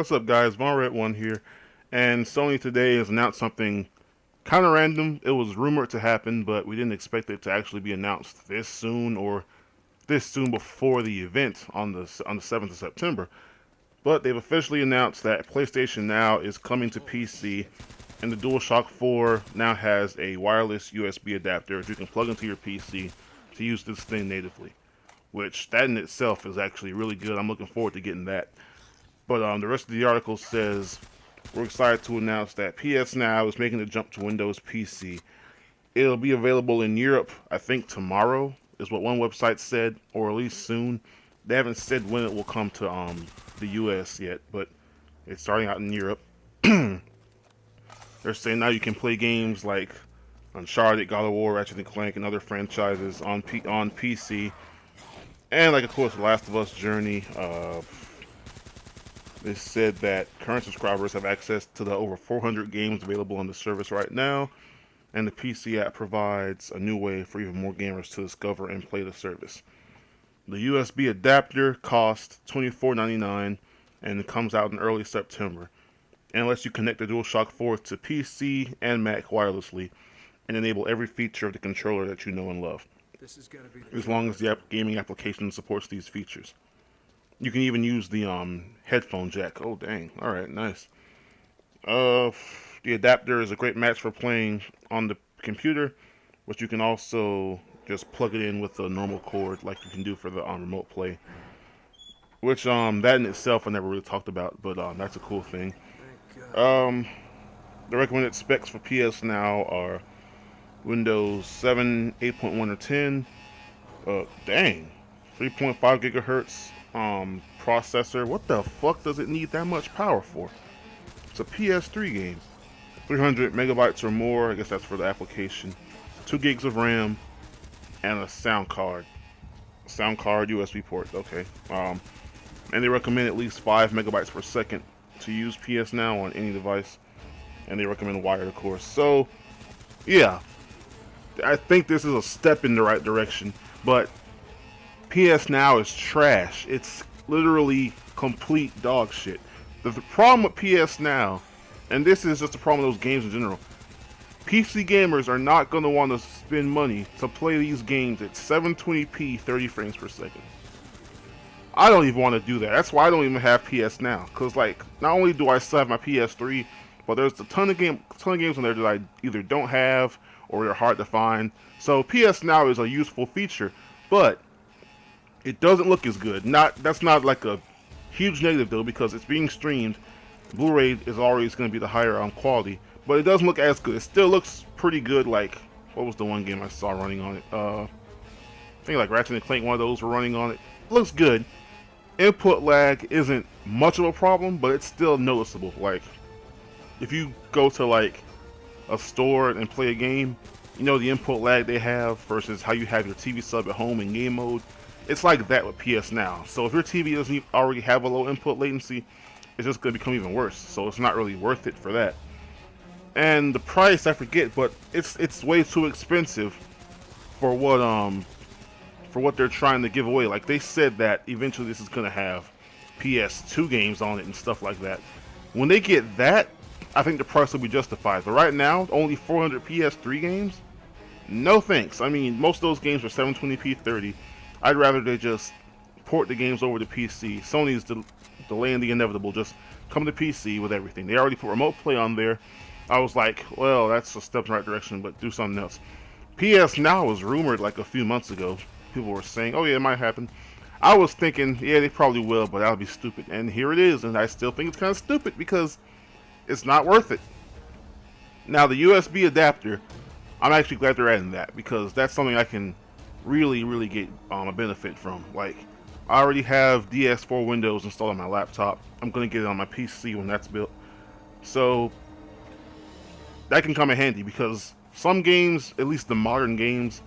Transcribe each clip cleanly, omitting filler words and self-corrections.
What's up, guys? Von Red One here, and Sony today has announced something kind of random. It was rumored to happen, but we didn't expect it to actually be announced this soon or this soon before the event on the 7th of September. But they've officially announced that PlayStation Now is coming to PC, and the DualShock 4 now has a wireless USB adapter that you can plug into your PC to use this thing natively. Which that in itself is actually really good. I'm looking forward to getting that. But the rest of the article says we're excited to announce that PS Now is making the jump to Windows PC. It'll be available in Europe, I think tomorrow, is what one website said, or at least soon. They haven't said when it will come to the US yet, but it's starting out in Europe. They're saying now you can play games like Uncharted, God of War, Ratchet and Clank, and other franchises on PC. And like, of course, The Last of Us Journey. They said that current subscribers have access to the over 400 games available on the service right now, and the PC app provides a new way for even more gamers to discover and play the service. The USB adapter costs $24.99 and it comes out in early September, and lets you connect the DualShock 4 to PC and Mac wirelessly and enable every feature of the controller that you know and love, as long as the gaming application supports these features. You can even use the headphone jack. Oh, dang. All right, nice. The adapter is a great match for playing on the computer, but you can also just plug it in with a normal cord like you can do for the remote play. Which, that in itself I never really talked about, but that's a cool thing. The recommended specs for PS Now are Windows 7, 8.1, or 10. Dang. 3.5 gigahertz processor. What the fuck does it need that much power for? It's a PS3 game. 300 megabytes or more. I guess that's for the application. 2 gigs of RAM and a sound card. USB port. Okay. And they recommend at least 5 megabytes per second to use PS Now on any device. And they recommend wired, of course. So, yeah. I think this is a step in the right direction, but PS Now is trash. It's literally complete dog shit. The problem with PS Now, and this is just a problem with those games in general, PC gamers are not going to want to spend money to play these games at 720p 30 frames per second. I don't even want to do that. That's why I don't even have PS Now. Because, like, not only do I still have my PS3, but there's a ton of games on there that I either don't have or they're hard to find. So PS Now is a useful feature, but it doesn't look as good. That's not like a huge negative though, because it's being streamed. Blu-ray is always going to be the higher quality, but it doesn't look as good. It still looks pretty good. Like, what was the one game I saw running on it? I think like Ratchet and Clank, one of those were running on it. It looks good. Input lag isn't much of a problem, but it's still noticeable. Like, if you go to like a store and play a game, you know the input lag they have versus how you have your TV sub at home in game mode. It's like that with PS Now. So if your TV doesn't already have a low input latency, it's just going to become even worse. So it's not really worth it for that. And the price, I forget, but it's way too expensive for what they're trying to give away. Like, they said that eventually this is going to have PS2 games on it and stuff like that. When they get that, I think the price will be justified. But right now, only 400 PS3 games? No thanks. I mean, most of those games are 720p 30. I'd rather they just port the games over to PC. Sony's delaying the inevitable. Just come to PC with everything. They already put remote play on there. I was like, well, that's a step in the right direction, but do something else. PS Now was rumored like a few months ago. People were saying, oh yeah, it might happen. I was thinking, yeah, they probably will, but that would be stupid. And here it is, and I still think it's kind of stupid because it's not worth it. Now, the USB adapter, I'm actually glad they're adding that, because that's something I can really get a benefit from. Like, I already have DS4 Windows installed on my laptop. I'm going to get it on my PC when that's built. So, that can come in handy, because some games, at least the modern games,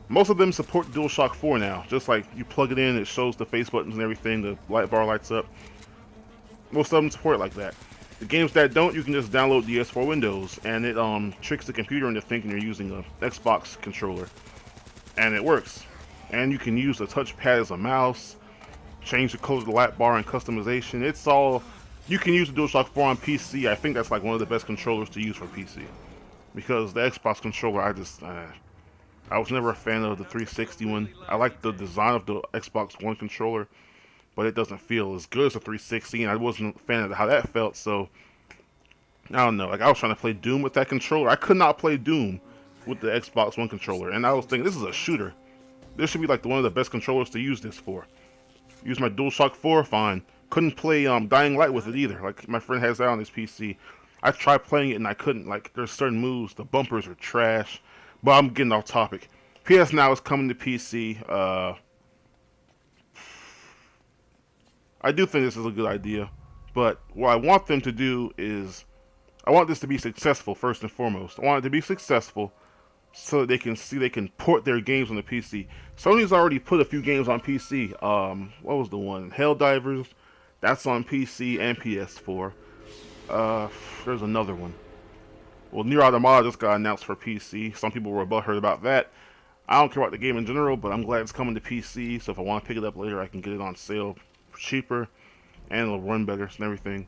most of them support the DualShock 4 now. Just like you plug it in, it shows the face buttons and everything, the light bar lights up. Most of them support it like that. The games that don't, you can just download DS4 Windows, and it tricks the computer into thinking you're using an Xbox controller. And it works. And you can use the touchpad as a mouse, change the color of the light bar and customization. It's all you can use the DualShock 4 on PC. I think that's like one of the best controllers to use for PC. Because the Xbox controller, I was never a fan of the 360 one. I like the design of the Xbox One controller, but it doesn't feel as good as the 360, and I wasn't a fan of how that felt, so I don't know. Like, I was trying to play Doom with that controller. I could not play Doom with the Xbox One controller, and I was thinking, this is a shooter. This should be like one of the best controllers to use this for. Use my DualShock 4, fine. Couldn't play Dying Light with it either. Like, my friend has that on his PC. I tried playing it and I couldn't. Like, there's certain moves, the bumpers are trash. But I'm getting off topic. PS Now is coming to PC. I do think this is a good idea. But what I want them to do is, I want this to be successful first and foremost. I want it to be successful so that they can see they can port their games on the PC. Sony's already put a few games on PC. What was the one? Helldivers. That's on PC and PS4. There's another one. Well, Nier Automata just got announced for PC. Some people were butthurt about that. I don't care about the game in general, but I'm glad it's coming to PC. So if I want to pick it up later, I can get it on sale cheaper, and it'll run better and everything.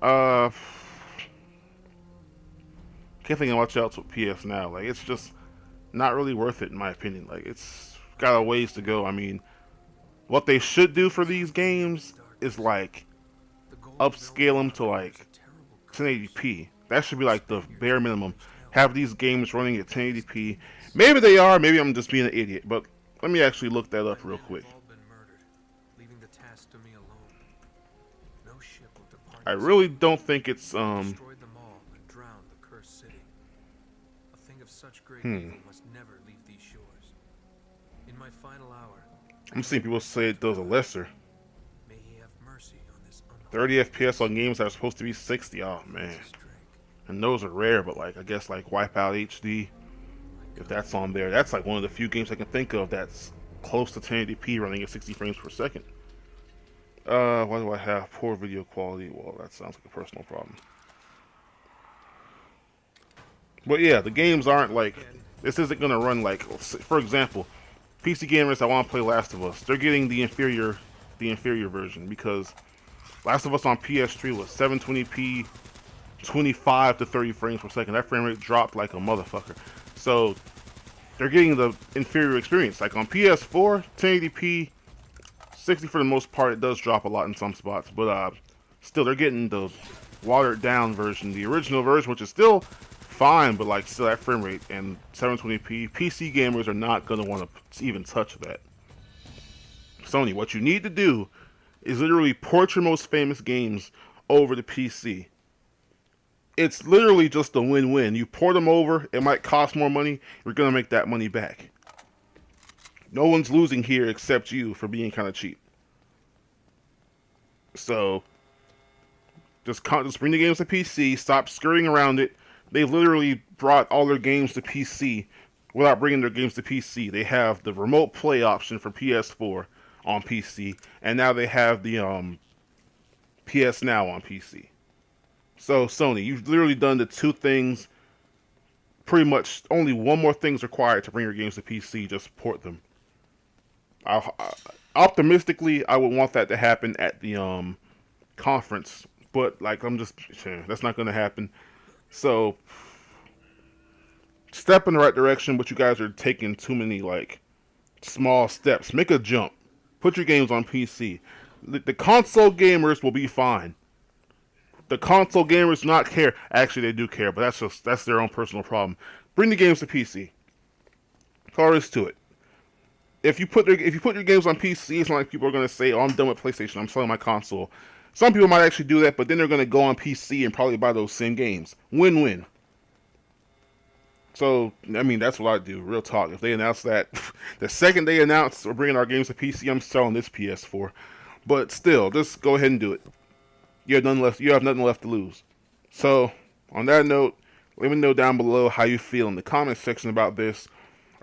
Can't think of much else with PS Now. Like, it's just not really worth it in my opinion. Like, it's got a ways to go. I mean, what they should do for these games is like upscale them to like 1080p. That should be like the bare minimum. Have these games running at 1080p. Maybe they are, maybe I'm just being an idiot, but let me actually look that up real quick. I really don't think it's I'm seeing people say it does a lesser 30 FPS on games that are supposed to be 60. Oh man. And those are rare, but like I guess like Wipeout HD, if that's on there, that's like one of the few games I can think of that's close to 1080p running at 60 frames per second. Why do I have poor video quality? Well, that sounds like a personal problem. But yeah, the games aren't like, this isn't gonna run like, for example, PC gamers that want to play Last of Us, they're getting the inferior version because Last of Us on PS3 was 720p, 25 to 30 frames per second. That frame rate dropped like a motherfucker. So they're getting the inferior experience. Like on PS4, 1080p, 60 for the most part. It does drop a lot in some spots, but still they're getting the watered down version, the original version, which is still fine, but like still that frame rate and 720p. PC gamers are not gonna want to even touch that. Sony, what you need to do is literally port your most famous games over to PC. It's literally just a win-win. You port them over, it might cost more money, you're going to make that money back. No one's losing here except you for being kind of cheap. So, just bring the games to PC, stop skirting around it. They've literally brought all their games to PC without bringing their games to PC. They have the remote play option for PS4 on PC, and now they have the PS Now on PC. So Sony, you've literally done the two things. Pretty much only one more thing's required to bring your games to PC. Just port them. Optimistically, I would want that to happen at the conference, but like that's not going to happen. So step in the right direction, but you guys are taking too many like small steps. Make a jump. Put your games on PC. The console gamers will be fine. The console gamers do not care. Actually, they do care, but that's their own personal problem. Bring the games to PC. That's all there is to it. If you put your games on PC, it's not like people are going to say, "Oh, I'm done with PlayStation. I'm selling my console." Some people might actually do that, but then they're going to go on PC and probably buy those same games. Win-win. So, I mean, that's what I do. Real talk. If they announce that, the second they announce we're bringing our games to PC, I'm selling this PS4. But still, just go ahead and do it. You have nothing left to lose. So, on that note, let me know down below how you feel in the comment section about this.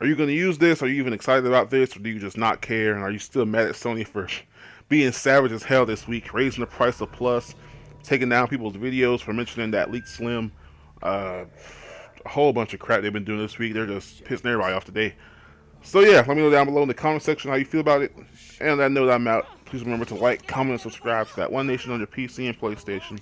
Are you going to use this? Are you even excited about this? Or do you just not care? And are you still mad at Sony for being savage as hell this week, raising the price of Plus, taking down people's videos for mentioning that leaked Slim? A whole bunch of crap they've been doing this week. They're just pissing everybody off today. So yeah, let me know down below in the comment section how you feel about it. And on that note, I'm out. Please remember to like, comment, and subscribe to that One Nation on your PC and PlayStation.